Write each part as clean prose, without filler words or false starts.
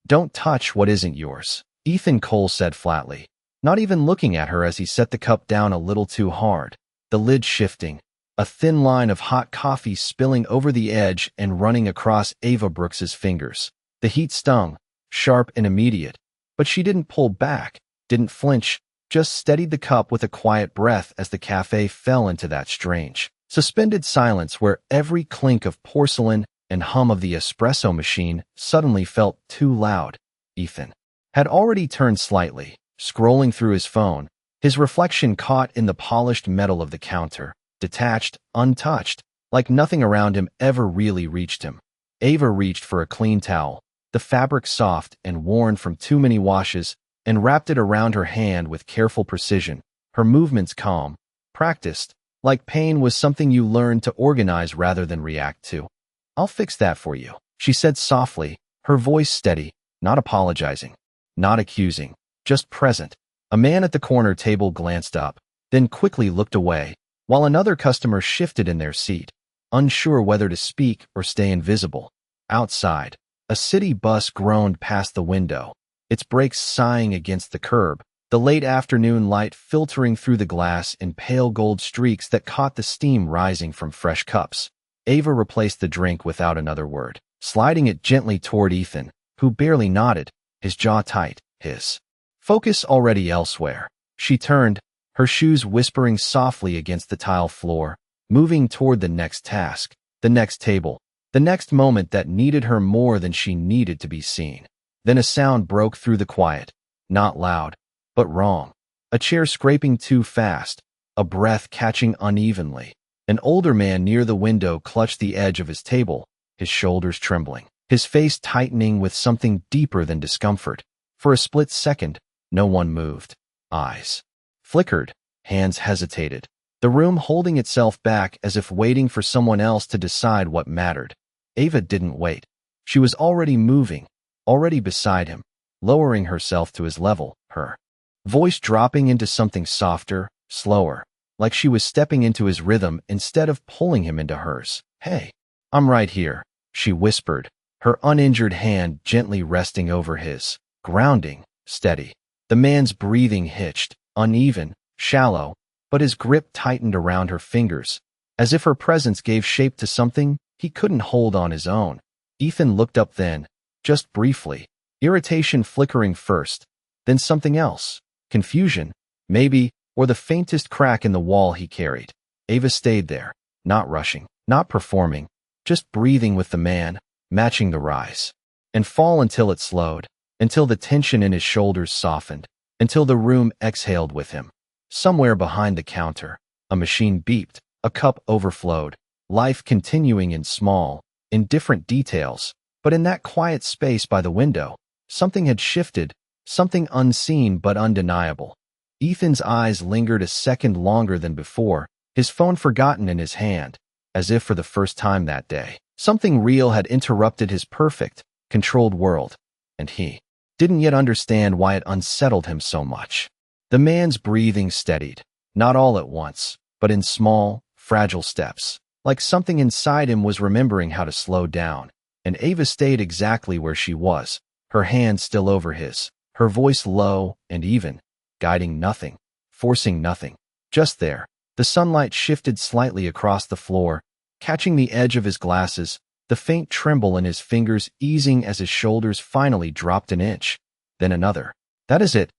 Don't touch what isn't yours, Ethan Cole said flatly, not even looking at her as he set the cup down a little too hard, the lid shifting, a thin line of hot coffee spilling over the edge and running across Ava Brooks's fingers. The heat stung, sharp and immediate, but she didn't pull back, didn't flinch, just steadied the cup with a quiet breath as the cafe fell into that strange, suspended silence where every clink of porcelain and hum of the espresso machine suddenly felt too loud. Ethan had already turned slightly, scrolling through his phone, his reflection caught in the polished metal of the counter, detached, untouched, like nothing around him ever really reached him. Ava reached for a clean towel, the fabric soft and worn from too many washes, and wrapped it around her hand with careful precision, her movements calm, practiced, like pain was something you learned to organize rather than react to. "I'll fix that for you," she said softly, her voice steady, not apologizing, not accusing, just present. A man at the corner table glanced up, then quickly looked away, while another customer shifted in their seat, unsure whether to speak or stay invisible. Outside, a city bus groaned past the window, its brakes sighing against the curb, the late afternoon light filtering through the glass in pale gold streaks that caught the steam rising from fresh cups. Ava replaced the drink without another word, sliding it gently toward Ethan, who barely nodded, his jaw tight, his focus already elsewhere. She turned, her shoes whispering softly against the tile floor, moving toward the next task, the next table, the next moment that needed her more than she needed to be seen. Then a sound broke through the quiet, not loud, but wrong. A chair scraping too fast, a breath catching unevenly. An older man near the window clutched the edge of his table, his shoulders trembling, his face tightening with something deeper than discomfort. For a split second, no one moved. Eyes flickered, hands hesitated, the room holding itself back as if waiting for someone else to decide what mattered. Ava didn't wait. She was already moving, already beside him, lowering herself to his level, her voice dropping into something softer, slower, like she was stepping into his rhythm instead of pulling him into hers. "Hey, I'm right here," she whispered, her uninjured hand gently resting over his, grounding, steady. The man's breathing hitched, uneven, shallow, but his grip tightened around her fingers, as if her presence gave shape to something he couldn't hold on his own. Ethan looked up then, just briefly, irritation flickering first, then something else, confusion, maybe, or the faintest crack in the wall he carried. Ava stayed there, not rushing, not performing, just breathing with the man, matching the rise and fall until it slowed, until the tension in his shoulders softened, until the room exhaled with him. Somewhere behind the counter, a machine beeped, a cup overflowed, life continuing in small, indifferent details, but in that quiet space by the window, something had shifted, something unseen but undeniable. Ethan's eyes lingered a second longer than before, his phone forgotten in his hand, as if for the first time that day. Something real had interrupted his perfect, controlled world, and he didn't yet understand why it unsettled him so much. The man's breathing steadied, not all at once, but in small, fragile steps, like something inside him was remembering how to slow down, and Ava stayed exactly where she was, her hand still over his, her voice low and even, guiding nothing, forcing nothing. Just there, the sunlight shifted slightly across the floor, catching the edge of his glasses, the faint tremble in his fingers easing as his shoulders finally dropped an inch, then another. "That is it.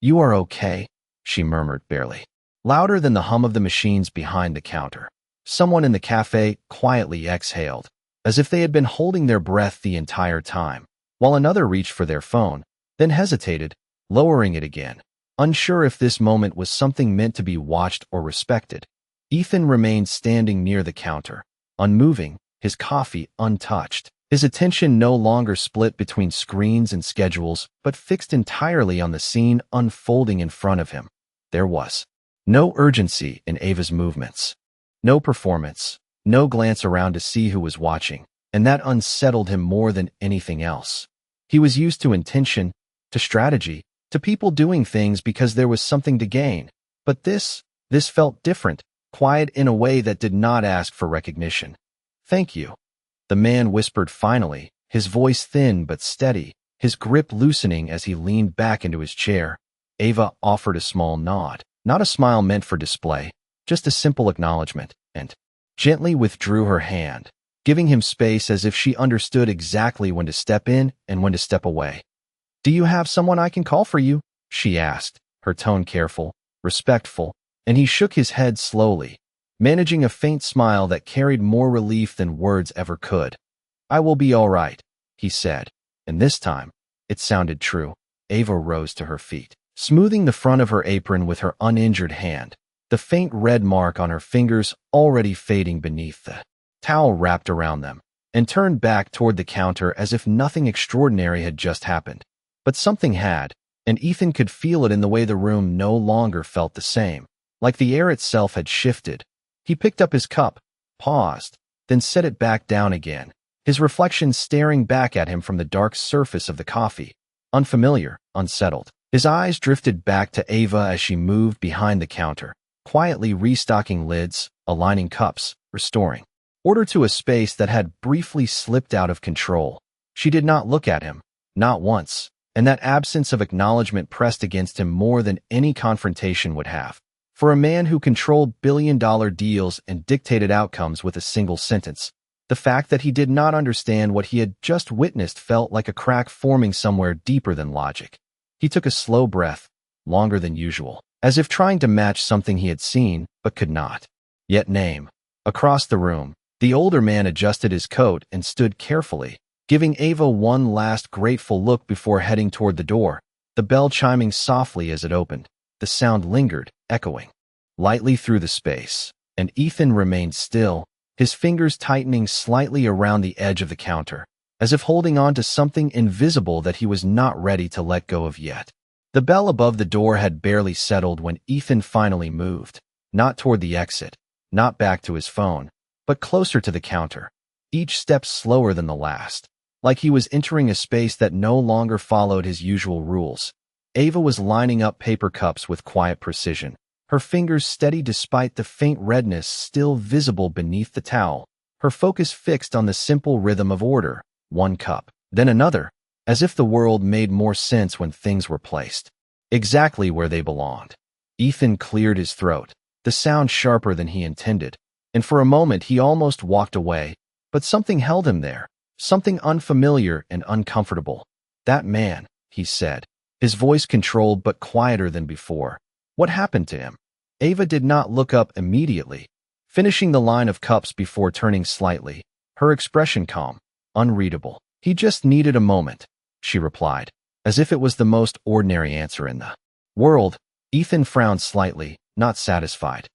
You are okay," she murmured barely, louder than the hum of the machines behind the counter. Someone in the cafe quietly exhaled, as if they had been holding their breath the entire time, while another reached for their phone, then hesitated, lowering it again, unsure if this moment was something meant to be watched or respected. Ethan remained standing near the counter, unmoving, his coffee untouched, his attention no longer split between screens and schedules, but fixed entirely on the scene unfolding in front of him. There was no urgency in Ava's movements, no performance, no glance around to see who was watching, and that unsettled him more than anything else. He was used to intention, to strategy, to people doing things because there was something to gain. But this felt different, quiet in a way that did not ask for recognition. "Thank you," the man whispered finally, his voice thin but steady, his grip loosening as he leaned back into his chair. Ava offered a small nod, not a smile meant for display, just a simple acknowledgement, and gently withdrew her hand, giving him space as if she understood exactly when to step in and when to step away. "Do you have someone I can call for you?" she asked, her tone careful, respectful, and he shook his head slowly, managing a faint smile that carried more relief than words ever could. "I will be all right," he said, and this time, it sounded true. Ava rose to her feet, smoothing the front of her apron with her uninjured hand, the faint red mark on her fingers already fading beneath the towel wrapped around them, and turned back toward the counter as if nothing extraordinary had just happened. But something had, and Ethan could feel it in the way the room no longer felt the same, like the air itself had shifted. He picked up his cup, paused, then set it back down again, his reflection staring back at him from the dark surface of the coffee, unfamiliar, unsettled. His eyes drifted back to Ava as she moved behind the counter, quietly restocking lids, aligning cups, restoring order to a space that had briefly slipped out of control. She did not look at him, not once, and that absence of acknowledgement pressed against him more than any confrontation would have. For a man who controlled billion-dollar deals and dictated outcomes with a single sentence, the fact that he did not understand what he had just witnessed felt like a crack forming somewhere deeper than logic. He took a slow breath, longer than usual, as if trying to match something he had seen but could not yet name. Across the room, the older man adjusted his coat and stood carefully, giving Ava one last grateful look before heading toward the door, the bell chiming softly as it opened. The sound lingered, echoing lightly through the space, and Ethan remained still, his fingers tightening slightly around the edge of the counter, as if holding on to something invisible that he was not ready to let go of yet. The bell above the door had barely settled when Ethan finally moved, not toward the exit, not back to his phone, but closer to the counter, each step slower than the last, like he was entering a space that no longer followed his usual rules. Ava was lining up paper cups with quiet precision, her fingers steady despite the faint redness still visible beneath the towel, her focus fixed on the simple rhythm of order, one cup, then another, as if the world made more sense when things were placed exactly where they belonged. Ethan cleared his throat, the sound sharper than he intended, and for a moment he almost walked away, but something held him there, something unfamiliar and uncomfortable. "That man," he said, his voice controlled but quieter than before. "What happened to him?" Ava did not look up immediately, finishing the line of cups before turning slightly, her expression calm, unreadable. "He just needed a moment," she replied, as if it was the most ordinary answer in the world. Ethan frowned slightly, not satisfied.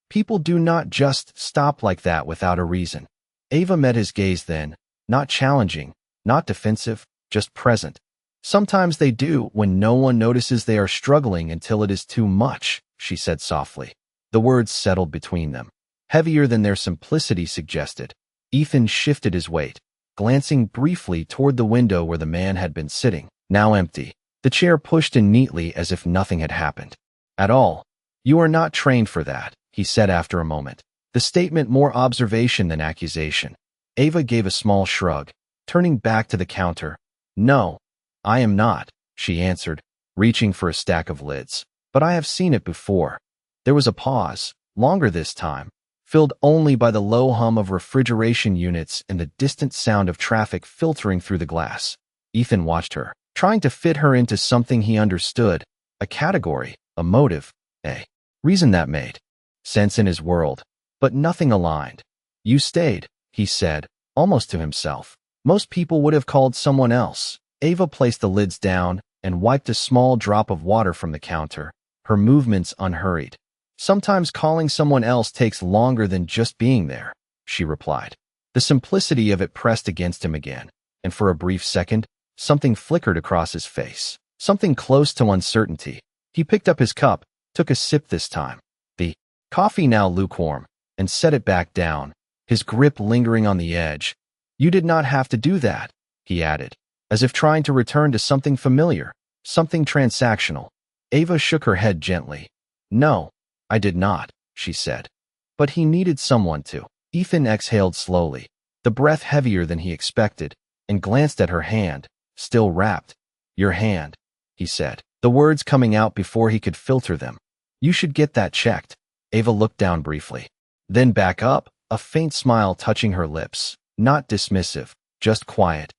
People do not just stop like that without a reason. Ava met his gaze then, not challenging, not defensive, just present. "Sometimes they do when no one notices they are struggling until it is too much," she said softly. The words settled between them, heavier than their simplicity suggested. Ethan shifted his weight, glancing briefly toward the window where the man had been sitting, now empty, the chair pushed in neatly as if nothing had happened at all. "You are not trained for that," he said after a moment, the statement more observation than accusation. Ava gave a small shrug, turning back to the counter. "No, I am not," she answered, reaching for a stack of lids. "But I have seen it before." There was a pause, longer this time, filled only by the low hum of refrigeration units and the distant sound of traffic filtering through the glass. Ethan watched her, trying to fit her into something he understood, a category, a motive, a reason that made sense in his world, but nothing aligned. "You stayed," he said, almost to himself. "Most people would have called someone else." Ava placed the lids down and wiped a small drop of water from the counter, her movements unhurried. "Sometimes calling someone else takes longer than just being there," she replied. The simplicity of it pressed against him again, and for a brief second, something flickered across his face, something close to uncertainty. He picked up his cup, took a sip this time, the coffee now lukewarm, and set it back down, his grip lingering on the edge. "You did not have to do that," he added, as if trying to return to something familiar, something transactional. Ava shook her head gently. "No, I did not," she said. "But he needed someone to." Ethan exhaled slowly, the breath heavier than he expected, and glanced at her hand, still wrapped, Your hand, he said, the words coming out before he could filter them. You should get that checked. Ava looked down briefly. Then back up, a faint smile touching her lips. Not dismissive, just quiet.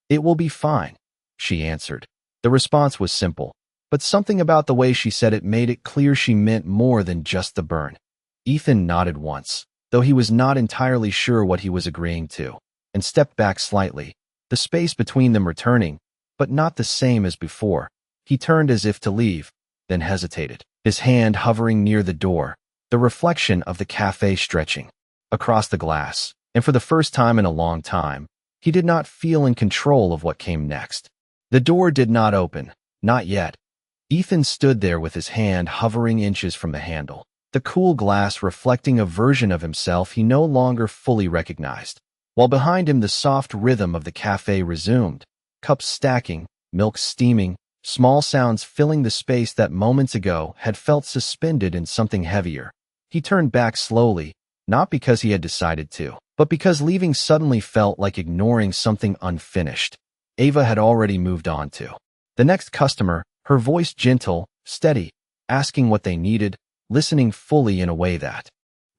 It will be fine, she answered. The response was simple, but something about the way she said it made it clear she meant more than just the burn. Ethan nodded once, though he was not entirely sure what he was agreeing to, and stepped back slightly, the space between them returning, but not the same as before. He turned as if to leave, then hesitated, his hand hovering near the door, the reflection of the cafe stretching across the glass, and for the first time in a long time, he did not feel in control of what came next. The door did not open, not yet. Ethan stood there with his hand hovering inches from the handle, the cool glass reflecting a version of himself he no longer fully recognized, while behind him the soft rhythm of the cafe resumed, cups stacking, milk steaming, small sounds filling the space that moments ago had felt suspended in something heavier. He turned back slowly, not because he had decided to, but because leaving suddenly felt like ignoring something unfinished. Ava had already moved on to the next customer, her voice gentle, steady, asking what they needed, listening fully in a way that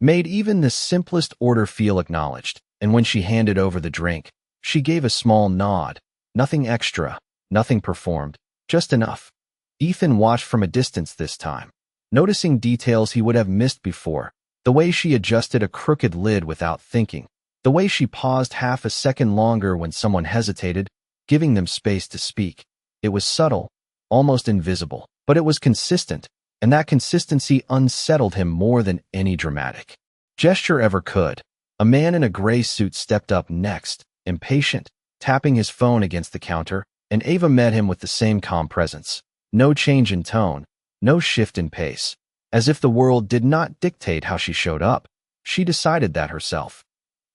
made even the simplest order feel acknowledged. And when she handed over the drink, she gave a small nod. Nothing extra, nothing performed, just enough. Ethan watched from a distance this time, noticing details he would have missed before. The way she adjusted a crooked lid without thinking. The way she paused half a second longer when someone hesitated, giving them space to speak. It was subtle, almost invisible, but it was consistent, and that consistency unsettled him more than any dramatic gesture ever could. A man in a gray suit stepped up next, impatient, tapping his phone against the counter, and Ava met him with the same calm presence. No change in tone, no shift in pace. As if the world did not dictate how she showed up. She decided that herself.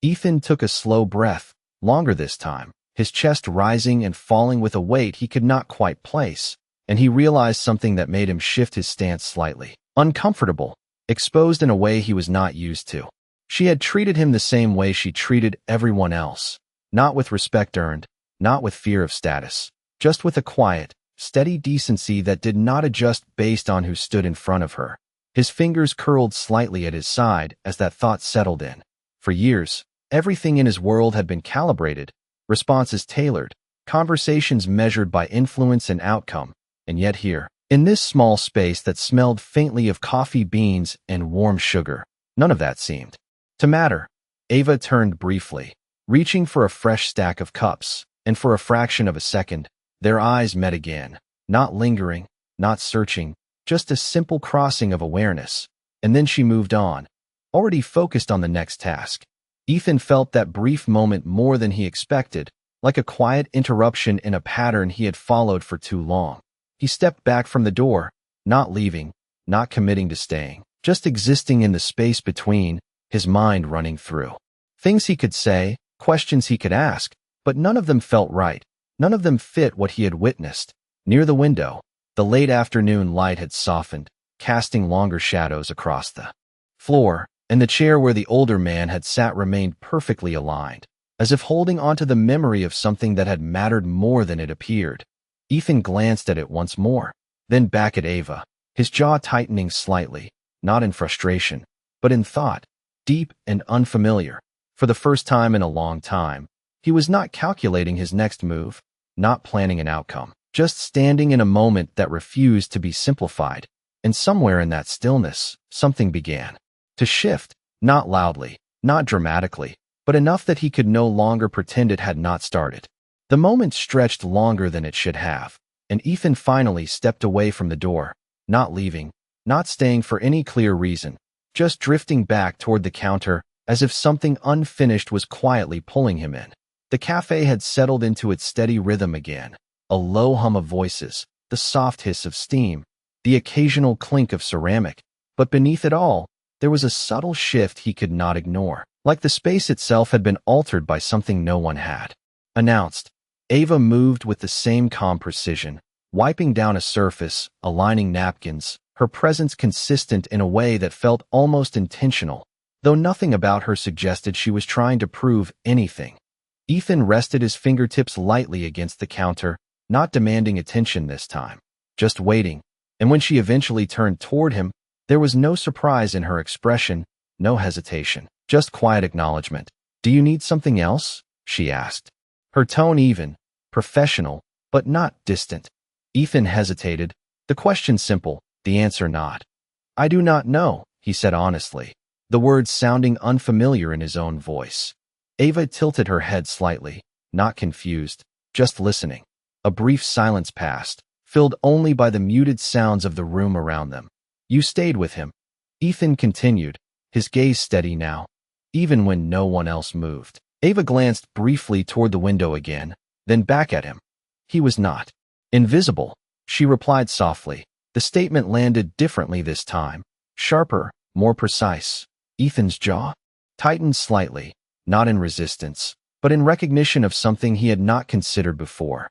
Ethan took a slow breath, longer this time, his chest rising and falling with a weight he could not quite place, and he realized something that made him shift his stance slightly. Uncomfortable, exposed in a way he was not used to. She had treated him the same way she treated everyone else, not with respect earned, not with fear of status, just with a quiet, steady decency that did not adjust based on who stood in front of her. His fingers curled slightly at his side as that thought settled in. For years, everything in his world had been calibrated, responses tailored, conversations measured by influence and outcome, and yet here, in this small space that smelled faintly of coffee beans and warm sugar, none of that seemed to matter. Ava turned briefly, reaching for a fresh stack of cups, and for a fraction of a second, their eyes met again, not lingering, not searching, just a simple crossing of awareness, and then she moved on, already focused on the next task. Ethan felt that brief moment more than he expected, like a quiet interruption in a pattern he had followed for too long. He stepped back from the door, not leaving, not committing to staying, just existing in the space between, his mind running through things he could say, questions he could ask, but none of them felt right. None of them fit what he had witnessed. Near the window, the late afternoon light had softened, casting longer shadows across the floor, and the chair where the older man had sat remained perfectly aligned, as if holding onto the memory of something that had mattered more than it appeared. Ethan glanced at it once more, then back at Ava, his jaw tightening slightly, not in frustration, but in thought, deep and unfamiliar. For the first time in a long time, he was not calculating his next move, not planning an outcome, just standing in a moment that refused to be simplified. And somewhere in that stillness, something began to shift, not loudly, not dramatically, but enough that he could no longer pretend it had not started. The moment stretched longer than it should have, and Ethan finally stepped away from the door, not leaving, not staying for any clear reason, just drifting back toward the counter as if something unfinished was quietly pulling him in. The cafe had settled into its steady rhythm again, a low hum of voices, the soft hiss of steam, the occasional clink of ceramic, but beneath it all, there was a subtle shift he could not ignore, like the space itself had been altered by something no one had announced. Ava moved with the same calm precision, wiping down a surface, aligning napkins, her presence consistent in a way that felt almost intentional, though nothing about her suggested she was trying to prove anything. Ethan rested his fingertips lightly against the counter, not demanding attention this time, just waiting. And when she eventually turned toward him, there was no surprise in her expression, no hesitation, just quiet acknowledgement. "Do you need something else?" she asked. Her tone even, professional, but not distant. Ethan hesitated, the question simple, the answer not. "I do not know," he said honestly, the words sounding unfamiliar in his own voice. Ava tilted her head slightly, not confused, just listening. A brief silence passed, filled only by the muted sounds of the room around them. "You stayed with him," Ethan continued, his gaze steady now, even when no one else moved. Ava glanced briefly toward the window again, then back at him. "He was not invisible," she replied softly. The statement landed differently this time, sharper, more precise. Ethan's jaw tightened slightly, not in resistance, but in recognition of something he had not considered before.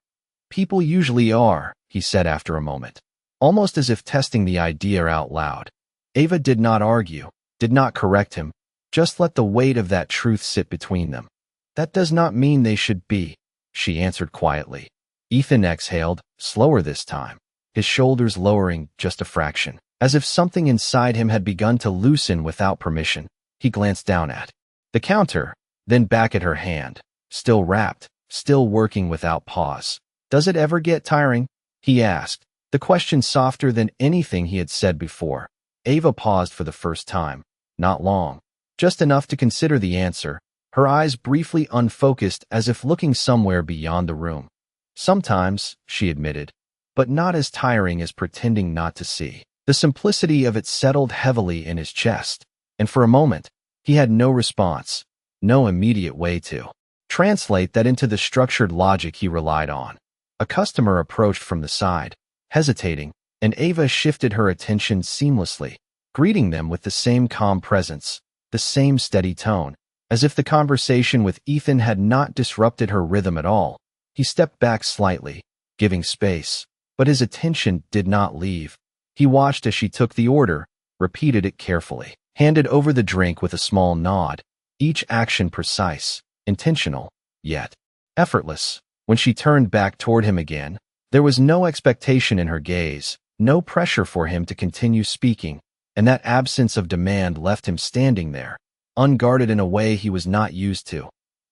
"People usually are," he said after a moment, almost as if testing the idea out loud. Ava did not argue, did not correct him, just let the weight of that truth sit between them. "That does not mean they should be," she answered quietly. Ethan exhaled, slower this time, his shoulders lowering just a fraction, as if something inside him had begun to loosen without permission. He glanced down at the counter, then back at her hand, still wrapped, still working without pause. "Does it ever get tiring?" he asked, the question softer than anything he had said before. Ava paused for the first time, not long, just enough to consider the answer, her eyes briefly unfocused as if looking somewhere beyond the room. "Sometimes," she admitted, "but not as tiring as pretending not to see." The simplicity of it settled heavily in his chest, and for a moment, he had no response, no immediate way to translate that into the structured logic he relied on. A customer approached from the side, hesitating, and Ava shifted her attention seamlessly, greeting them with the same calm presence, the same steady tone, as if the conversation with Ethan had not disrupted her rhythm at all. He stepped back slightly, giving space, but his attention did not leave. He watched as she took the order, repeated it carefully, handed over the drink with a small nod, each action precise, intentional, yet effortless. When she turned back toward him again, there was no expectation in her gaze, no pressure for him to continue speaking, and that absence of demand left him standing there, unguarded in a way he was not used to.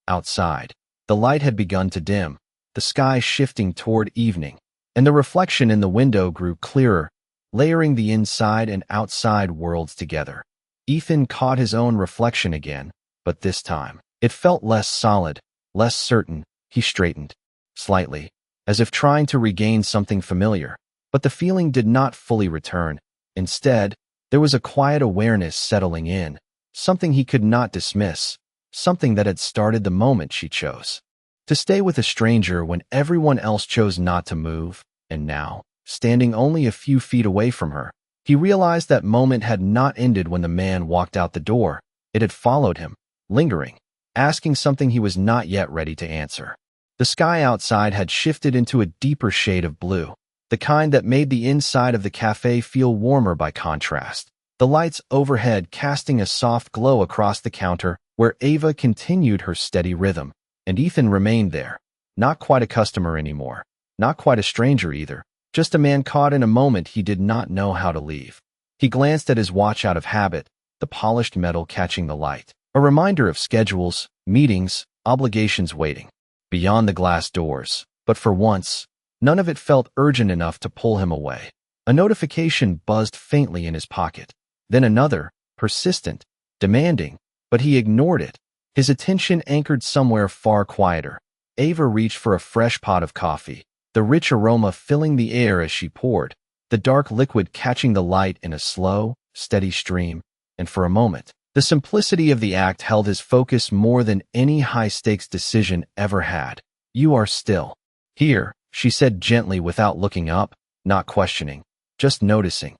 Outside, the light had begun to dim, the sky shifting toward evening, and the reflection in the window grew clearer, layering the inside and outside worlds together. Ethan caught his own reflection again, but this time, it felt less solid, less certain. He straightened slightly, as if trying to regain something familiar, but the feeling did not fully return. Instead, there was a quiet awareness settling in, something he could not dismiss, something that had started the moment she chose to stay with a stranger when everyone else chose not to move, and now, standing only a few feet away from her, he realized that moment had not ended when the man walked out the door. It had followed him, lingering, asking something he was not yet ready to answer. The sky outside had shifted into a deeper shade of blue, the kind that made the inside of the cafe feel warmer by contrast, the lights overhead casting a soft glow across the counter where Ava continued her steady rhythm, and Ethan remained there, not quite a customer anymore, not quite a stranger either, just a man caught in a moment he did not know how to leave. He glanced at his watch out of habit, the polished metal catching the light, a reminder of schedules, meetings, obligations waiting beyond the glass doors, but for once, none of it felt urgent enough to pull him away. A notification buzzed faintly in his pocket, then another, persistent, demanding, but he ignored it, his attention anchored somewhere far quieter. Ava reached for a fresh pot of coffee, the rich aroma filling the air as she poured, the dark liquid catching the light in a slow, steady stream, and for a moment, the simplicity of the act held his focus more than any high-stakes decision ever had. "You are still here," she said gently without looking up, not questioning, just noticing.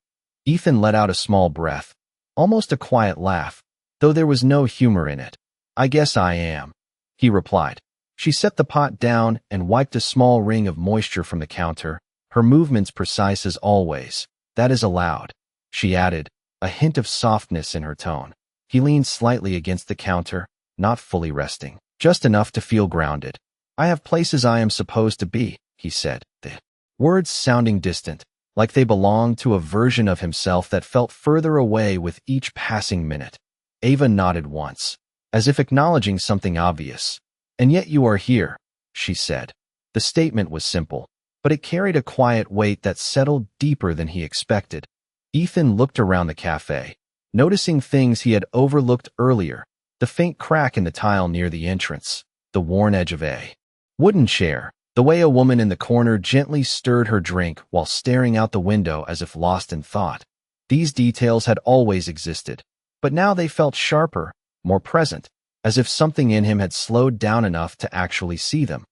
Ethan let out a small breath, almost a quiet laugh, though there was no humor in it. "I guess I am," he replied. She set the pot down and wiped a small ring of moisture from the counter, her movements precise as always. "That is allowed," she added, a hint of softness in her tone. He leaned slightly against the counter, not fully resting, just enough to feel grounded. "I have places I am supposed to be," he said, the words sounding distant, like they belonged to a version of himself that felt further away with each passing minute. Ava nodded once, as if acknowledging something obvious. "And yet you are here," she said. The statement was simple, but it carried a quiet weight that settled deeper than he expected. Ethan looked around the cafe, noticing things he had overlooked earlier: the faint crack in the tile near the entrance, the worn edge of a wooden chair, the way a woman in the corner gently stirred her drink while staring out the window as if lost in thought. These details had always existed, but now they felt sharper, more present, as if something in him had slowed down enough to actually see them.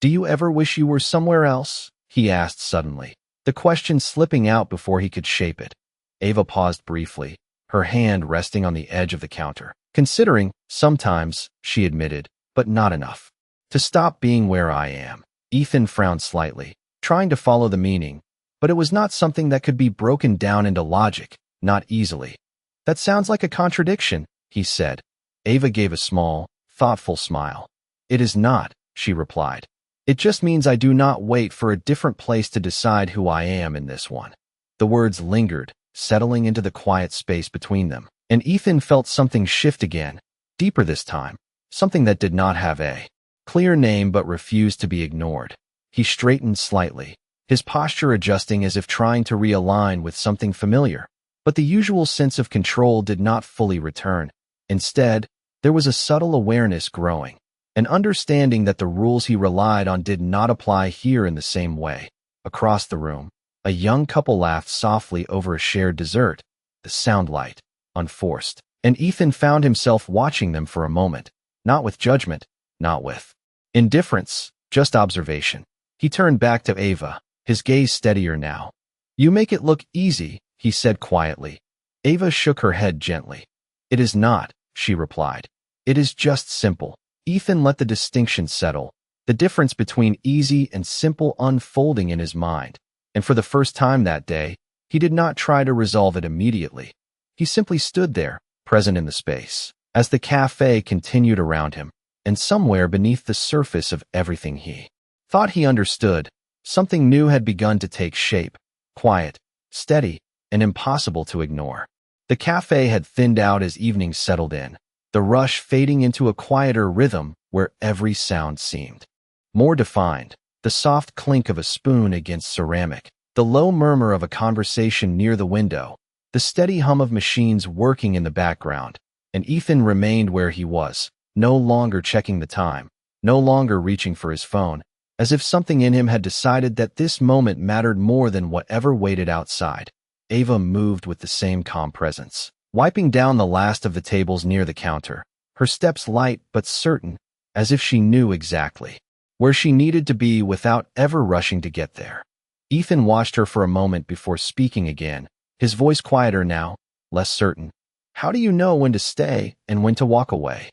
"Do you ever wish you were somewhere else?" he asked suddenly, the question slipping out before he could shape it. Ava paused briefly, her hand resting on the edge of the counter. "Considering, sometimes," she admitted, "but not enough to stop being where I am." Ethan frowned slightly, trying to follow the meaning, but it was not something that could be broken down into logic, not easily. "That sounds like a contradiction," he said. Ava gave a small, thoughtful smile. "It is not," she replied. "It just means I do not wait for a different place to decide who I am in this one." The words lingered, settling into the quiet space between them, and Ethan felt something shift again, deeper this time, something that did not have a clear name but refused to be ignored. He straightened slightly, his posture adjusting as if trying to realign with something familiar, but the usual sense of control did not fully return. Instead, there was a subtle awareness growing, an understanding that the rules he relied on did not apply here in the same way. Across the room, a young couple laughed softly over a shared dessert, the sound light, unforced, and Ethan found himself watching them for a moment, not with judgment, not with indifference, just observation. He turned back to Ava, his gaze steadier now. "You make it look easy," he said quietly. Ava shook her head gently. "It is not," she replied. "It is just simple." Ethan let the distinction settle, the difference between easy and simple unfolding in his mind, and for the first time that day, he did not try to resolve it immediately. He simply stood there, present in the space, as the cafe continued around him, and somewhere beneath the surface of everything he thought he understood, something new had begun to take shape, quiet, steady, and impossible to ignore. The cafe had thinned out as evening settled in, the rush fading into a quieter rhythm where every sound seemed more defined: the soft clink of a spoon against ceramic, the low murmur of a conversation near the window, the steady hum of machines working in the background. And Ethan remained where he was, no longer checking the time, no longer reaching for his phone, as if something in him had decided that this moment mattered more than whatever waited outside. Ava moved with the same calm presence, wiping down the last of the tables near the counter, her steps light but certain, as if she knew exactly where she needed to be without ever rushing to get there. Ethan watched her for a moment before speaking again, his voice quieter now, less certain. "How do you know when to stay and when to walk away?"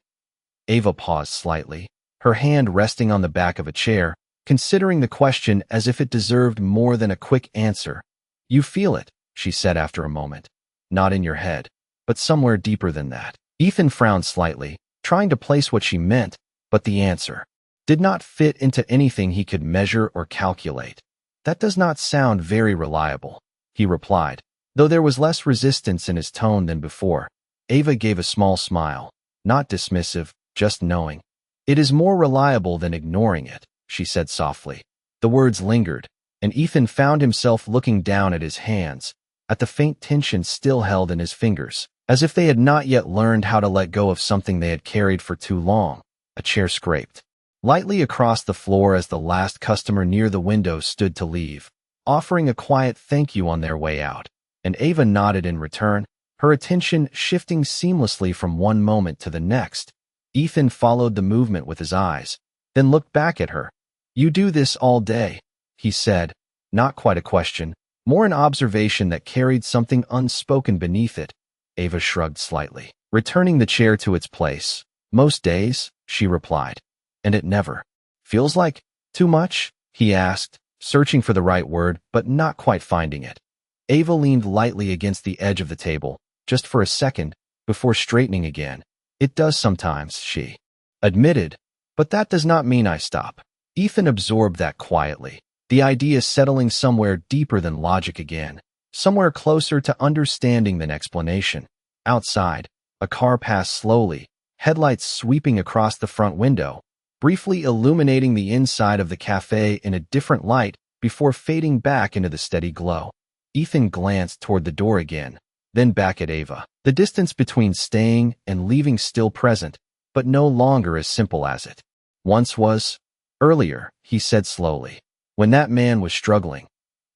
Ava paused slightly, her hand resting on the back of a chair, considering the question as if it deserved more than a quick answer. "You feel it," she said after a moment. "Not in your head, but somewhere deeper than that." Ethan frowned slightly, trying to place what she meant, but the answer did not fit into anything he could measure or calculate. "That does not sound very reliable," he replied, though there was less resistance in his tone than before. Ava gave a small smile, not dismissive, just knowing. "It is more reliable than ignoring it," she said softly. The words lingered, and Ethan found himself looking down at his hands, at the faint tension still held in his fingers, as if they had not yet learned how to let go of something they had carried for too long. A chair scraped lightly across the floor as the last customer near the window stood to leave, offering a quiet thank you on their way out, and Ava nodded in return, her attention shifting seamlessly from one moment to the next. Ethan followed the movement with his eyes, then looked back at her. "You do this all day," he said, not quite a question, more an observation that carried something unspoken beneath it. Ava shrugged slightly, returning the chair to its place. "Most days," she replied. "And it never feels like too much?" he asked, searching for the right word, but not quite finding it. Ava leaned lightly against the edge of the table, just for a second, before straightening again. "It does sometimes," she admitted, "but that does not mean I stop." Ethan absorbed that quietly, the idea settling somewhere deeper than logic again, somewhere closer to understanding than explanation. Outside, a car passed slowly, headlights sweeping across the front window, briefly illuminating the inside of the cafe in a different light before fading back into the steady glow. Ethan glanced toward the door again, then back at Ava. The distance between staying and leaving still present, but no longer as simple as it once was. Earlier, he said slowly, when that man was struggling,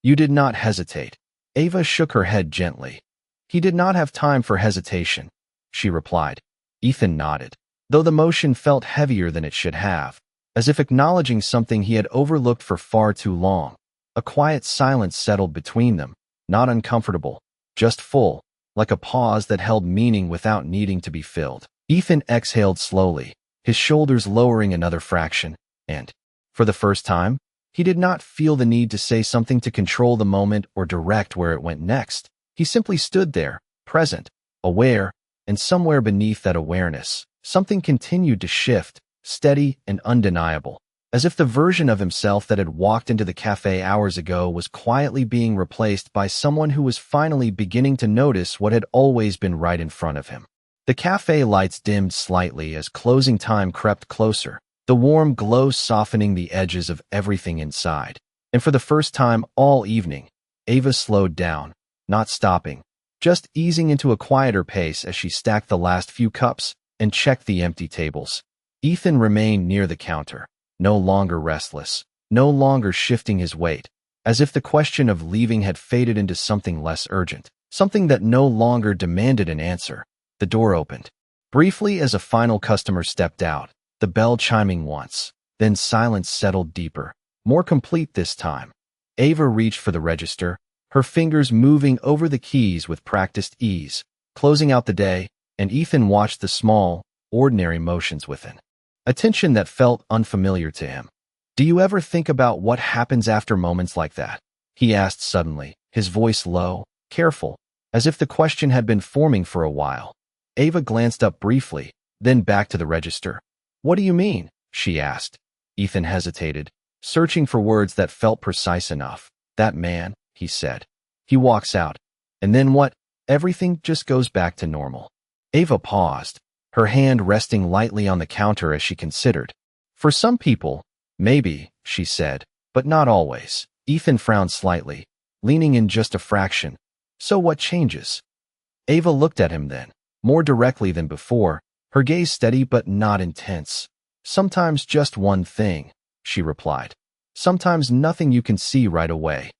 you did not hesitate. Ava shook her head gently. He did not have time for hesitation, she replied. Ethan nodded, though the motion felt heavier than it should have, as if acknowledging something he had overlooked for far too long. A quiet silence settled between them, not uncomfortable, just full, like a pause that held meaning without needing to be filled. Ethan exhaled slowly, his shoulders lowering another fraction, and, for the first time, he did not feel the need to say something to control the moment or direct where it went next. He simply stood there, present, aware, and somewhere beneath that awareness, something continued to shift, steady and undeniable, as if the version of himself that had walked into the cafe hours ago was quietly being replaced by someone who was finally beginning to notice what had always been right in front of him. The cafe lights dimmed slightly as closing time crept closer, the warm glow softening the edges of everything inside. And for the first time all evening, Ava slowed down, not stopping, just easing into a quieter pace as she stacked the last few cups and checked the empty tables. Ethan remained near the counter, no longer restless, no longer shifting his weight, as if the question of leaving had faded into something less urgent, something that no longer demanded an answer. The door opened, briefly as a final customer stepped out, the bell chiming once, then silence settled deeper, more complete this time. Ava reached for the register, her fingers moving over the keys with practiced ease, closing out the day, and Ethan watched the small, ordinary motions within. A tension that felt unfamiliar to him. Do you ever think about what happens after moments like that? He asked suddenly, his voice low, careful, as if the question had been forming for a while. Ava glanced up briefly, then back to the register. What do you mean? She asked. Ethan hesitated, searching for words that felt precise enough. That man, he said. He walks out. And then what? Everything just goes back to normal. Ava paused, her hand resting lightly on the counter as she considered. For some people, maybe, she said, but not always. Ethan frowned slightly, leaning in just a fraction. So what changes? Ava looked at him then, more directly than before, her gaze steady but not intense. Sometimes just one thing, she replied. Sometimes nothing you can see right away.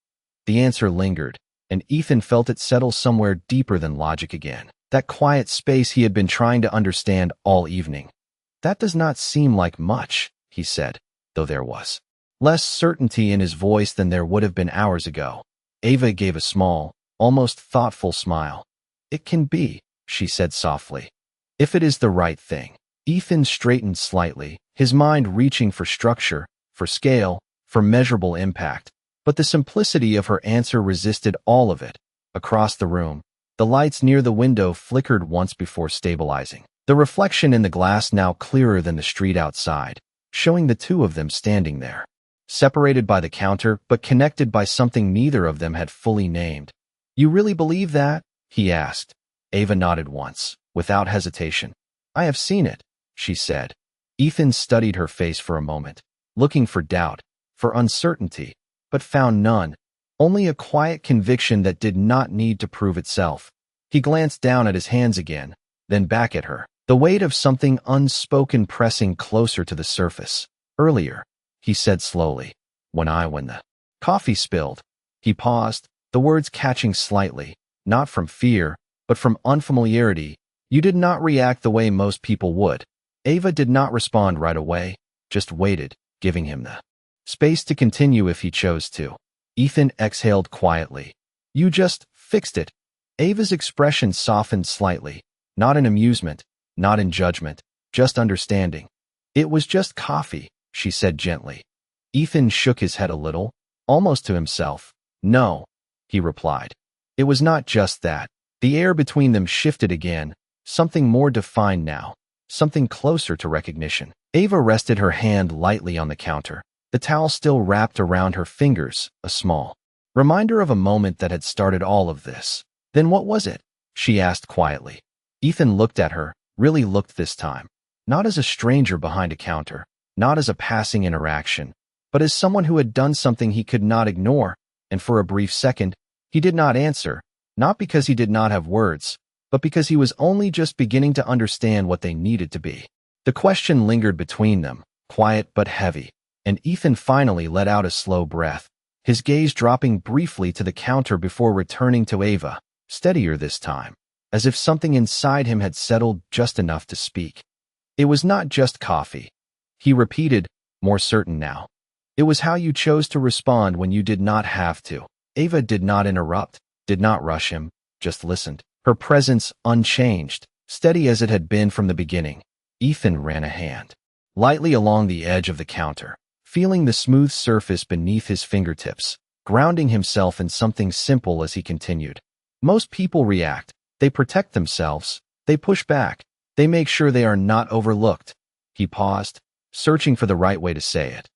The answer lingered, and Ethan felt it settle somewhere deeper than logic again. That quiet space he had been trying to understand all evening. That does not seem like much, he said, though there was less certainty in his voice than there would have been hours ago. Ava gave a small, almost thoughtful smile. It can be, she said softly, if it is the right thing. Ethan straightened slightly, his mind reaching for structure, for scale, for measurable impact. But the simplicity of her answer resisted all of it. Across the room, the lights near the window flickered once before stabilizing, the reflection in the glass now clearer than the street outside, showing the two of them standing there, separated by the counter but connected by something neither of them had fully named. You really believe that? He asked. Ava nodded once, without hesitation. I have seen it, she said. Ethan studied her face for a moment, looking for doubt, for uncertainty, but found none, only a quiet conviction that did not need to prove itself. He glanced down at his hands again, then back at her, the weight of something unspoken pressing closer to the surface. Earlier, he said slowly, when the coffee spilled. He paused, the words catching slightly, not from fear, but from unfamiliarity. You did not react the way most people would. Ava did not respond right away, just waited, giving him the space to continue if he chose to. Ethan exhaled quietly. You just fixed it. Ava's expression softened slightly, not in amusement, not in judgment, just understanding. It was just coffee, she said gently. Ethan shook his head a little, almost to himself. No, he replied. It was not just that. The air between them shifted again, something more defined now, something closer to recognition. Ava rested her hand lightly on the counter, the towel still wrapped around her fingers, a small reminder of a moment that had started all of this. Then what was it? She asked quietly. Ethan looked at her, really looked this time. Not as a stranger behind a counter, not as a passing interaction, but as someone who had done something he could not ignore, and for a brief second, he did not answer, not because he did not have words, but because he was only just beginning to understand what they needed to be. The question lingered between them, quiet but heavy, and Ethan finally let out a slow breath, his gaze dropping briefly to the counter before returning to Ava, steadier this time, as if something inside him had settled just enough to speak. It was not just coffee, he repeated, more certain now. It was how you chose to respond when you did not have to. Ava did not interrupt, did not rush him, just listened, her presence unchanged, steady as it had been from the beginning. Ethan ran a hand lightly along the edge of the counter, feeling the smooth surface beneath his fingertips, grounding himself in something simple as he continued. Most people react. They protect themselves. They push back. They make sure they are not overlooked. He paused, searching for the right way to say it.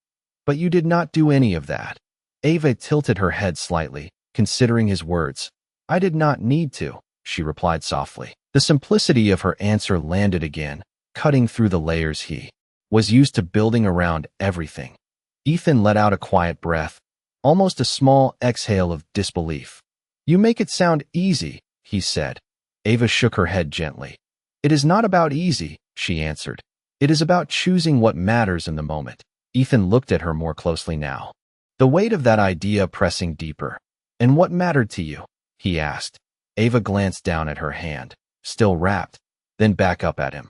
But you did not do any of that. Ava tilted her head slightly, considering his words. I did not need to, she replied softly. The simplicity of her answer landed again, cutting through the layers he was used to building around everything. Ethan let out a quiet breath, almost a small exhale of disbelief. You make it sound easy, he said. Ava shook her head gently. It is not about easy, she answered. It is about choosing what matters in the moment. Ethan looked at her more closely now, the weight of that idea pressing deeper. And what mattered to you? He asked. Ava glanced down at her hand, still wrapped, then back up at him.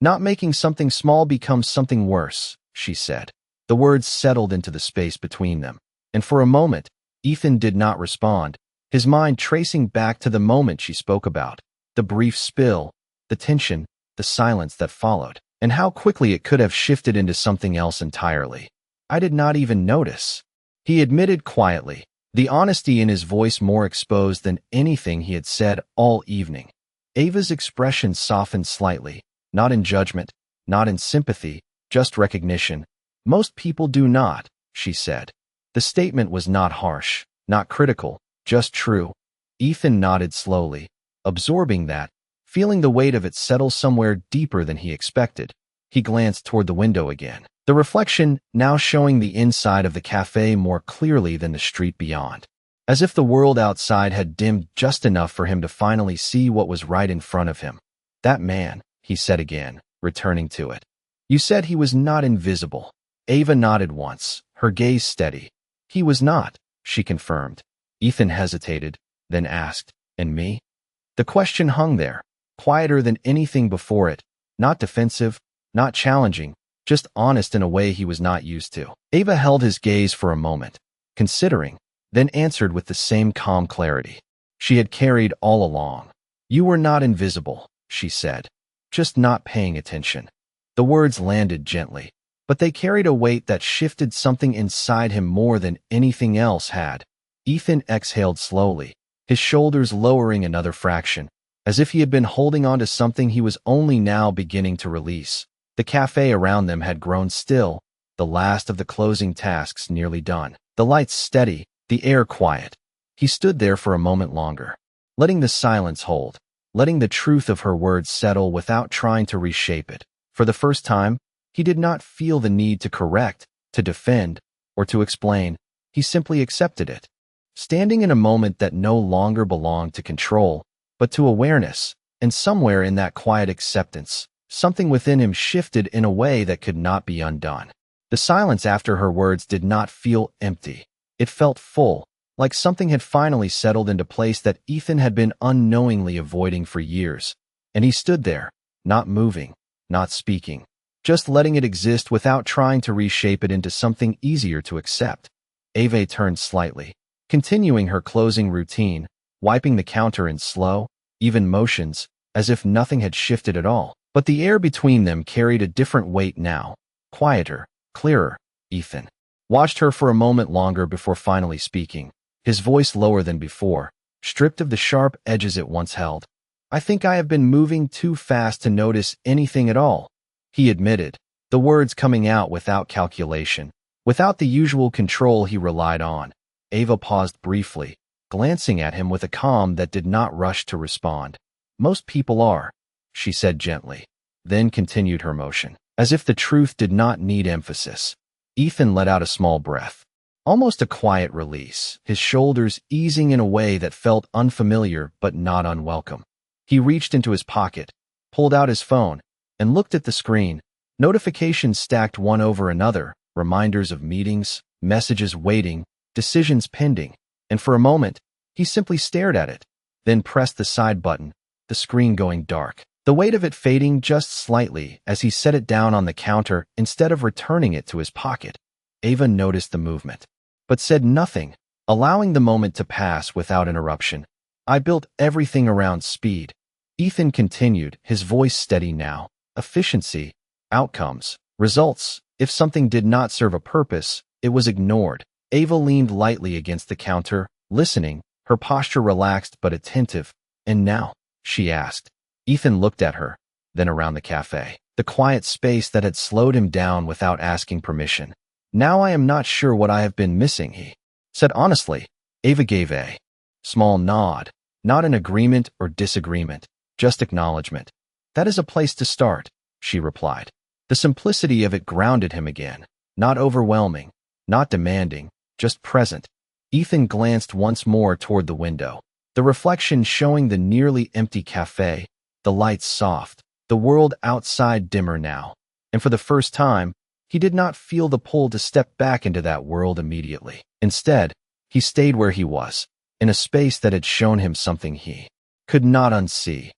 Not making something small become something worse, she said. The words settled into the space between them, and for a moment, Ethan did not respond, his mind tracing back to the moment she spoke about, the brief spill, the tension, the silence that followed, and how quickly it could have shifted into something else entirely. I did not even notice, he admitted quietly, the honesty in his voice more exposed than anything he had said all evening. Ava's expression softened slightly, not in judgment, not in sympathy, just recognition. Most people do not, she said. The statement was not harsh, not critical, just true. Ethan nodded slowly, absorbing that, feeling the weight of it settle somewhere deeper than he expected. He glanced toward the window again, the reflection now showing the inside of the cafe more clearly than the street beyond, as if the world outside had dimmed just enough for him to finally see what was right in front of him. That man, he said again, returning to it. You said he was not invisible. Ava nodded once, her gaze steady. He was not, she confirmed. Ethan hesitated, then asked, and me? The question hung there, quieter than anything before it, not defensive, not challenging, just honest in a way he was not used to. Ava held his gaze for a moment, considering, then answered with the same calm clarity she had carried all along. You were not invisible, she said, just not paying attention. The words landed gently, but they carried a weight that shifted something inside him more than anything else had. Ethan exhaled slowly, his shoulders lowering another fraction, as if he had been holding on to something he was only now beginning to release. The cafe around them had grown still, the last of the closing tasks nearly done. The lights steady, the air quiet. He stood there for a moment longer, letting the silence hold, letting the truth of her words settle without trying to reshape it. For the first time, he did not feel the need to correct, to defend, or to explain. He simply accepted it, standing in a moment that no longer belonged to control, but to awareness, and somewhere in that quiet acceptance, something within him shifted in a way that could not be undone. The silence after her words did not feel empty. It felt full, like something had finally settled into place that Ethan had been unknowingly avoiding for years. And he stood there, not moving, not speaking, just letting it exist without trying to reshape it into something easier to accept. Ava turned slightly, continuing her closing routine, wiping the counter in slow, even motions, as if nothing had shifted at all. But the air between them carried a different weight now, quieter, clearer. Ethan watched her for a moment longer before finally speaking, his voice lower than before, stripped of the sharp edges it once held. I think I have been moving too fast to notice anything at all, he admitted, the words coming out without calculation, Without the usual control he relied on, Ava paused briefly, glancing at him with a calm that did not rush to respond. "Most people are," she said gently, then continued her motion. As if the truth did not need emphasis, Ethan let out a small breath. Almost a quiet release, his shoulders easing in a way that felt unfamiliar but not unwelcome. He reached into his pocket, pulled out his phone, and looked at the screen. Notifications stacked one over another, reminders of meetings, messages waiting, decisions pending, and for a moment, he simply stared at it, then pressed the side button, the screen going dark. The weight of it fading just slightly as he set it down on the counter instead of returning it to his pocket. Ava noticed the movement, but said nothing, allowing the moment to pass without interruption. "I built everything around speed," Ethan continued, his voice steady now. "Efficiency, outcomes, results. If something did not serve a purpose, it was ignored." Ava leaned lightly against the counter, listening, her posture relaxed but attentive. "And now?" she asked. Ethan looked at her, then around the cafe, the quiet space that had slowed him down without asking permission. "Now I am not sure what I have been missing," he said honestly. Ava gave a small nod, not an agreement or disagreement, just acknowledgement. "That is a place to start," she replied. The simplicity of it grounded him again, not overwhelming, not demanding, just present. Ethan glanced once more toward the window, the reflection showing the nearly empty cafe, the lights soft, the world outside dimmer now, and for the first time, he did not feel the pull to step back into that world immediately. Instead, he stayed where he was, in a space that had shown him something he could not unsee.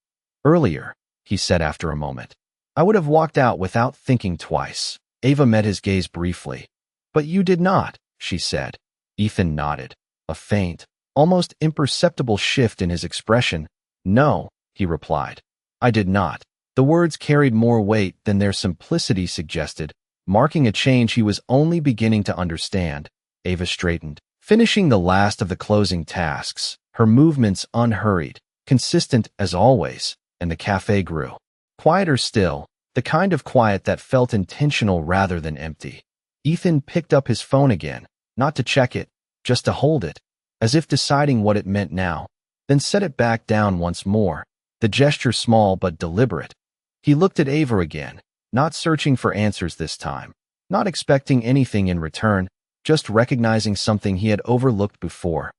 "Earlier," he said after a moment, "I would have walked out without thinking twice." Ava met his gaze briefly. "But you did not," she said. Ethan nodded, a faint, almost imperceptible shift in his expression. "No," he replied. "I did not." The words carried more weight than their simplicity suggested, marking a change he was only beginning to understand. Ava straightened, finishing the last of the closing tasks, her movements unhurried, consistent as always, and the cafe grew quieter still, the kind of quiet that felt intentional rather than empty. Ethan picked up his phone again, not to check it, just to hold it, as if deciding what it meant now, then set it back down once more, the gesture small but deliberate. He looked at Ava again, not searching for answers this time, not expecting anything in return, just recognizing something he had overlooked before.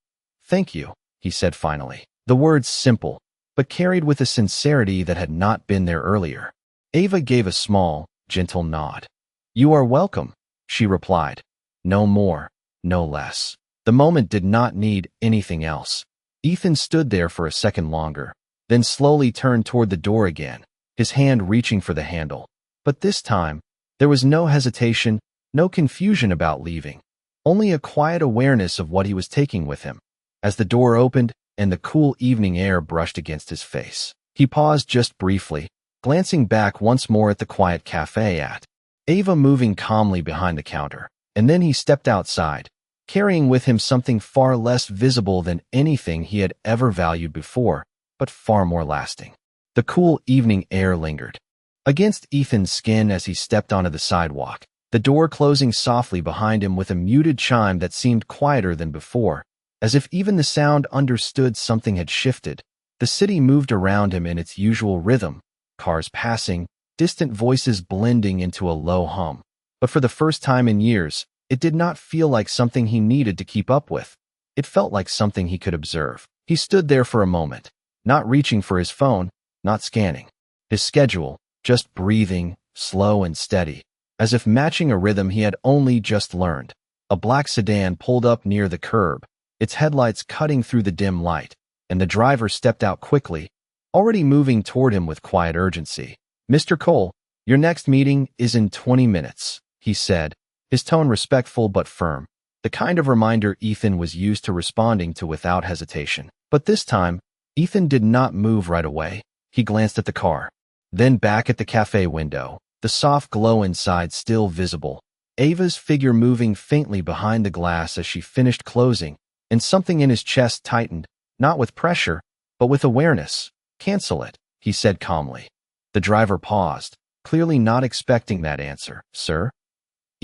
"Thank you," he said finally. The words simple, but carried with a sincerity that had not been there earlier. Ava gave a small, gentle nod. "You are welcome," she replied. No more, no less. The moment did not need anything else. Ethan stood there for a second longer, then slowly turned toward the door again, his hand reaching for the handle. But this time, there was no hesitation, no confusion about leaving, only a quiet awareness of what he was taking with him. As the door opened and the cool evening air brushed against his face, he paused just briefly, glancing back once more at the quiet cafe at Ava moving calmly behind the counter, and then he stepped outside, carrying with him something far less visible than anything he had ever valued before, but far more lasting. The cool evening air lingered against Ethan's skin as he stepped onto the sidewalk, the door closing softly behind him with a muted chime that seemed quieter than before, as if even the sound understood something had shifted. The city moved around him in its usual rhythm, cars passing, distant voices blending into a low hum. But for the first time in years, it did not feel like something he needed to keep up with. It felt like something he could observe. He stood there for a moment, not reaching for his phone, not scanning his schedule, just breathing, slow and steady, as if matching a rhythm he had only just learned. A black sedan pulled up near the curb, its headlights cutting through the dim light, and the driver stepped out quickly, already moving toward him with quiet urgency. "Mr. Cole, your next meeting is in 20 minutes, he said, his tone respectful but firm, the kind of reminder Ethan was used to responding to without hesitation. But this time, Ethan did not move right away. He glanced at the car, then back at the cafe window, the soft glow inside still visible, Ava's figure moving faintly behind the glass as she finished closing, and something in his chest tightened, not with pressure, but with awareness. "Cancel it," he said calmly. The driver paused, clearly not expecting that answer. "Sir?"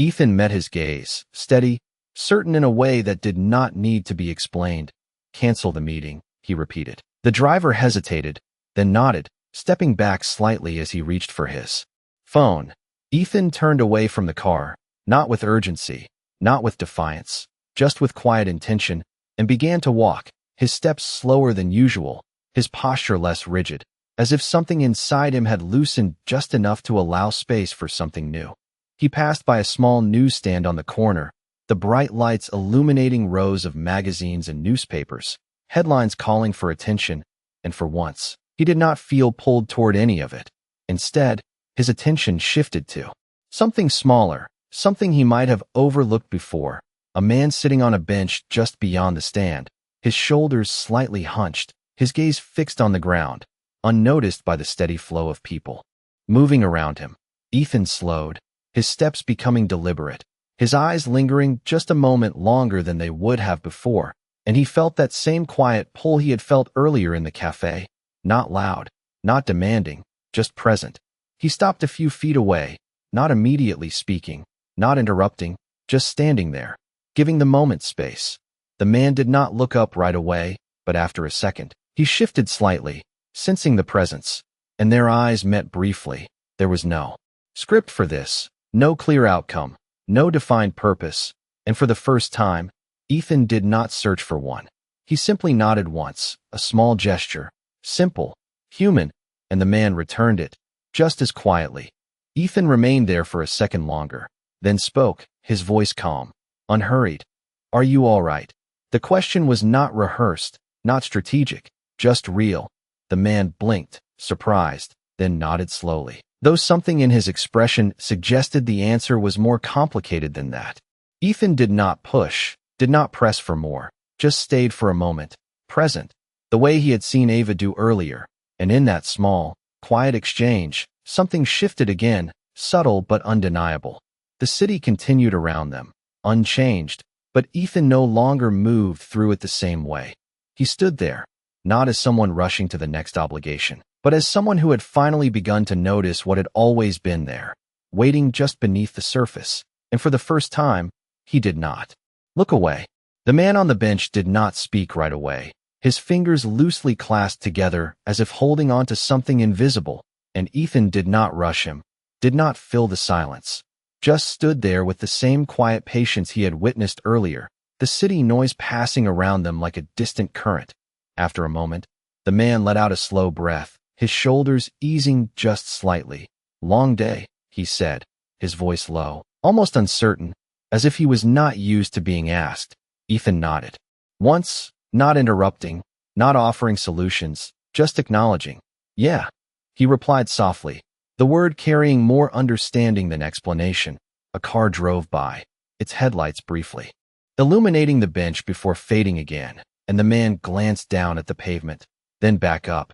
Ethan met his gaze, steady, certain in a way that did not need to be explained. "Cancel the meeting," he repeated. The driver hesitated, then nodded, stepping back slightly as he reached for his phone. Ethan turned away from the car, not with urgency, not with defiance, just with quiet intention, and began to walk, his steps slower than usual, his posture less rigid, as if something inside him had loosened just enough to allow space for something new. He passed by a small newsstand on the corner, the bright lights illuminating rows of magazines and newspapers, headlines calling for attention, and for once, he did not feel pulled toward any of it. Instead, his attention shifted to something smaller, something he might have overlooked before, a man sitting on a bench just beyond the stand, his shoulders slightly hunched, his gaze fixed on the ground, unnoticed by the steady flow of people moving around him. Ethan slowed, his steps becoming deliberate, his eyes lingering just a moment longer than they would have before, and he felt that same quiet pull he had felt earlier in the cafe, not loud, not demanding, just present. He stopped a few feet away, not immediately speaking, not interrupting, just standing there, giving the moment space. The man did not look up right away, but after a second, he shifted slightly, sensing the presence, and their eyes met briefly. There was no script for this, no clear outcome, no defined purpose, and for the first time, Ethan did not search for one. He simply nodded once, a small gesture, simple, human, and the man returned it, just as quietly. Ethan remained there for a second longer, then spoke, his voice calm, unhurried. "Are you all right?" The question was not rehearsed, not strategic, just real. The man blinked, surprised, then nodded slowly, though something in his expression suggested the answer was more complicated than that. Ethan did not push, did not press for more, just stayed for a moment, present, the way he had seen Ava do earlier, and in that small, quiet exchange, something shifted again, subtle but undeniable. The city continued around them, unchanged, but Ethan no longer moved through it the same way. He stood there, not as someone rushing to the next obligation, but as someone who had finally begun to notice what had always been there, waiting just beneath the surface, and for the first time, he did not look away. The man on the bench did not speak right away, his fingers loosely clasped together as if holding on to something invisible, and Ethan did not rush him, did not fill the silence, just stood there with the same quiet patience he had witnessed earlier, the city noise passing around them like a distant current. After a moment, the man let out a slow breath, his shoulders easing just slightly. "Long day," he said, his voice low, almost uncertain, as if he was not used to being asked. Ethan nodded. Once, not interrupting, not offering solutions, just acknowledging. "Yeah," he replied softly, the word carrying more understanding than explanation. A car drove by, its headlights briefly illuminating the bench before fading again, and the man glanced down at the pavement, then back up.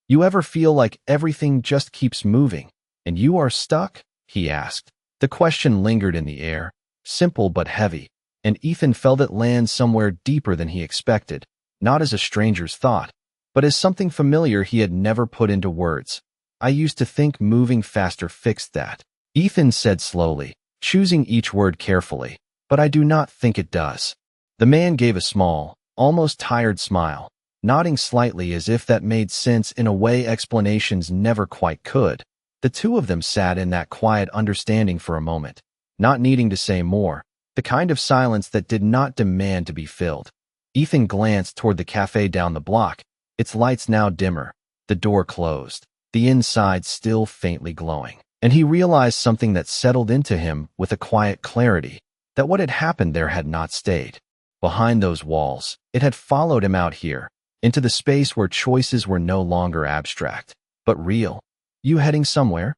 "You ever feel like everything just keeps moving, and you are stuck?" he asked. The question lingered in the air, simple but heavy, and Ethan felt it land somewhere deeper than he expected, not as a stranger's thought, but as something familiar he had never put into words. "I used to think moving faster fixed that," Ethan said slowly, choosing each word carefully, "but I do not think it does." The man gave a small, almost tired smile, nodding slightly as if that made sense in a way explanations never quite could. The two of them sat in that quiet understanding for a moment, not needing to say more, the kind of silence that did not demand to be filled. Ethan glanced toward the cafe down the block, its lights now dimmer, the door closed, the inside still faintly glowing, and he realized something that settled into him with a quiet clarity, that what had happened there had not stayed behind those walls. It had followed him out here, into the space where choices were no longer abstract, but real. "You heading somewhere?"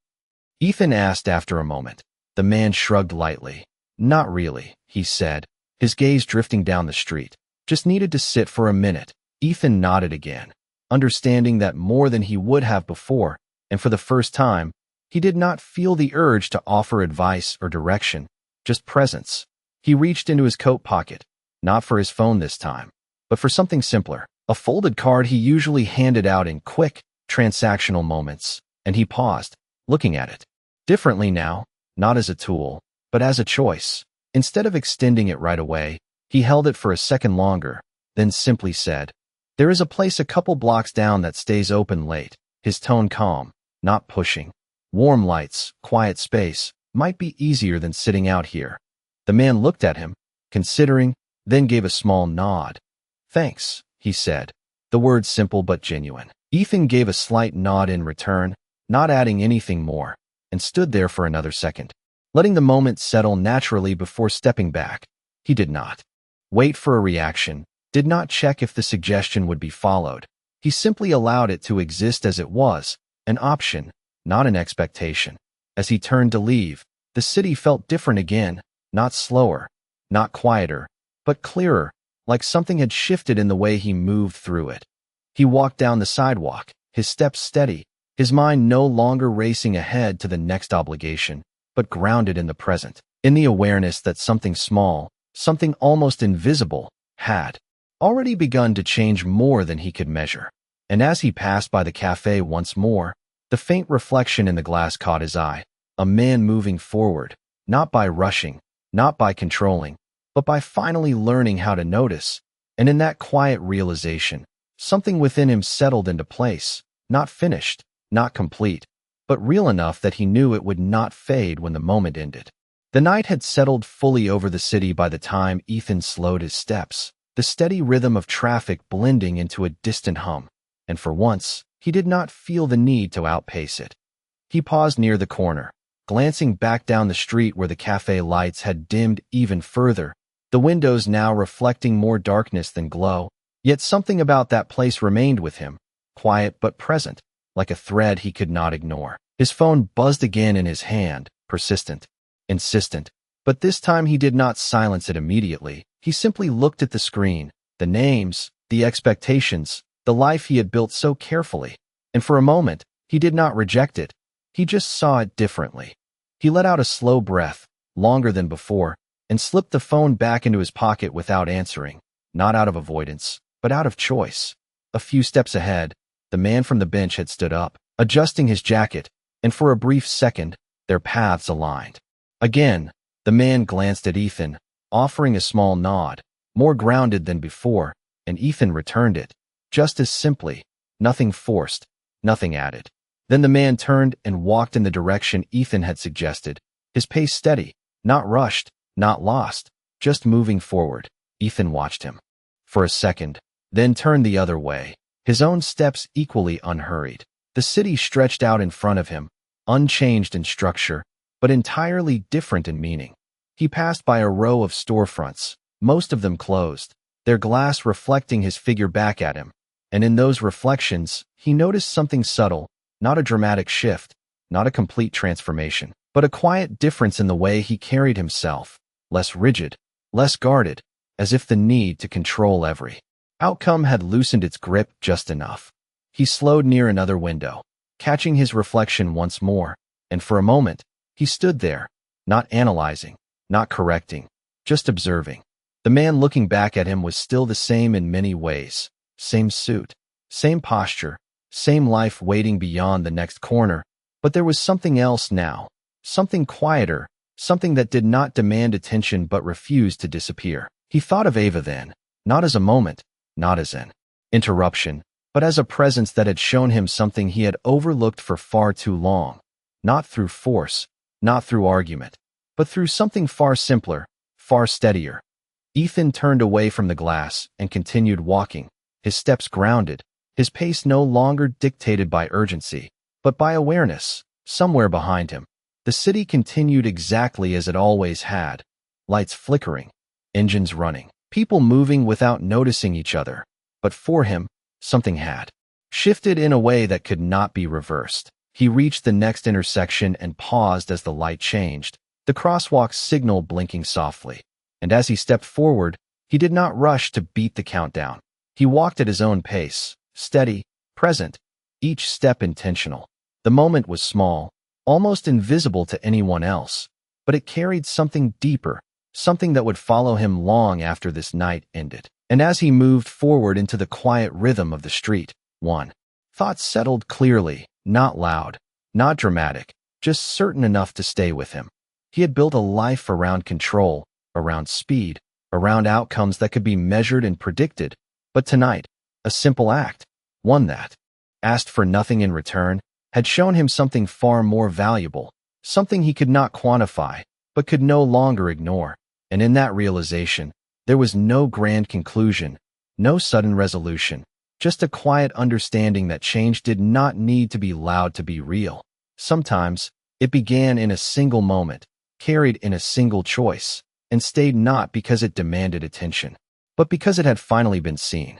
Ethan asked after a moment. The man shrugged lightly. "Not really," he said, his gaze drifting down the street. "Just needed to sit for a minute." Ethan nodded again, understanding that more than he would have before, and for the first time, he did not feel the urge to offer advice or direction, just presence. He reached into his coat pocket, not for his phone this time, but for something simpler, a folded card he usually handed out in quick, transactional moments, and he paused, looking at it differently now, not as a tool, but as a choice. Instead of extending it right away, he held it for a second longer, then simply said, "There is a place a couple blocks down that stays open late," his tone calm, not pushing. "Warm lights, quiet space, might be easier than sitting out here." The man looked at him, considering, then gave a small nod. "Thanks," he said, the words simple but genuine. Ethan gave a slight nod in return, not adding anything more, and stood there for another second, letting the moment settle naturally before stepping back. He did not wait for a reaction, did not check if the suggestion would be followed. He simply allowed it to exist as it was, an option, not an expectation. As he turned to leave, the city felt different again, not slower, not quieter, but clearer, like something had shifted in the way he moved through it. He walked down the sidewalk, his steps steady, his mind no longer racing ahead to the next obligation, but grounded in the present, in the awareness that something small, something almost invisible, had already begun to change more than he could measure. And as he passed by the cafe once more, the faint reflection in the glass caught his eye, a man moving forward, not by rushing, not by controlling, but by finally learning how to notice. And in that quiet realization, something within him settled into place, not finished, not complete, but real enough that he knew it would not fade when the moment ended. The night had settled fully over the city by the time Ethan slowed his steps, the steady rhythm of traffic blending into a distant hum, and for once, he did not feel the need to outpace it. He paused near the corner, glancing back down the street where the cafe lights had dimmed even further, the windows now reflecting more darkness than glow. Yet something about that place remained with him, quiet but present, like a thread he could not ignore. His phone buzzed again in his hand, persistent, insistent, but this time he did not silence it immediately. He simply looked at the screen, the names, the expectations, the life he had built so carefully, and for a moment, he did not reject it. He just saw it differently. He let out a slow breath, longer than before, and slipped the phone back into his pocket without answering, not out of avoidance, but out of choice. A few steps ahead, the man from the bench had stood up, adjusting his jacket, and for a brief second, their paths aligned. Again, the man glanced at Ethan, offering a small nod, more grounded than before, and Ethan returned it, just as simply, nothing forced, nothing added. Then the man turned and walked in the direction Ethan had suggested, his pace steady, not rushed, not lost, just moving forward. Ethan watched him for a second, then turned the other way, his own steps equally unhurried. The city stretched out in front of him, unchanged in structure, but entirely different in meaning. He passed by a row of storefronts, most of them closed, their glass reflecting his figure back at him, and in those reflections, he noticed something subtle, not a dramatic shift, not a complete transformation, but a quiet difference in the way he carried himself, less rigid, less guarded, as if the need to control every outcome had loosened its grip just enough. He slowed near another window, catching his reflection once more, and for a moment, he stood there, not analyzing, not correcting, just observing. The man looking back at him was still the same in many ways, same suit, same posture, same life waiting beyond the next corner, but there was something else now, something quieter, something that did not demand attention but refused to disappear. He thought of Ava then, not as a moment, not as an interruption, but as a presence that had shown him something he had overlooked for far too long, not through force, not through argument, but through something far simpler, far steadier. Ethan turned away from the glass and continued walking, his steps grounded, his pace no longer dictated by urgency, but by awareness, somewhere behind him. The city continued exactly as it always had, lights flickering, engines running, people moving without noticing each other. But for him, something had shifted in a way that could not be reversed. He reached the next intersection and paused as the light changed, the crosswalk's signal blinking softly. And as he stepped forward, he did not rush to beat the countdown. He walked at his own pace, steady, present, each step intentional. The moment was small, almost invisible to anyone else, but it carried something deeper, something that would follow him long after this night ended. And as he moved forward into the quiet rhythm of the street, one thought settled clearly, not loud, not dramatic, just certain enough to stay with him. He had built a life around control, around speed, around outcomes that could be measured and predicted. But tonight, a simple act, one that asked for nothing in return, had shown him something far more valuable, something he could not quantify, but could no longer ignore. And in that realization, there was no grand conclusion, no sudden resolution, just a quiet understanding that change did not need to be loud to be real. Sometimes, it began in a single moment, carried in a single choice, and stayed not because it demanded attention, but because it had finally been seen.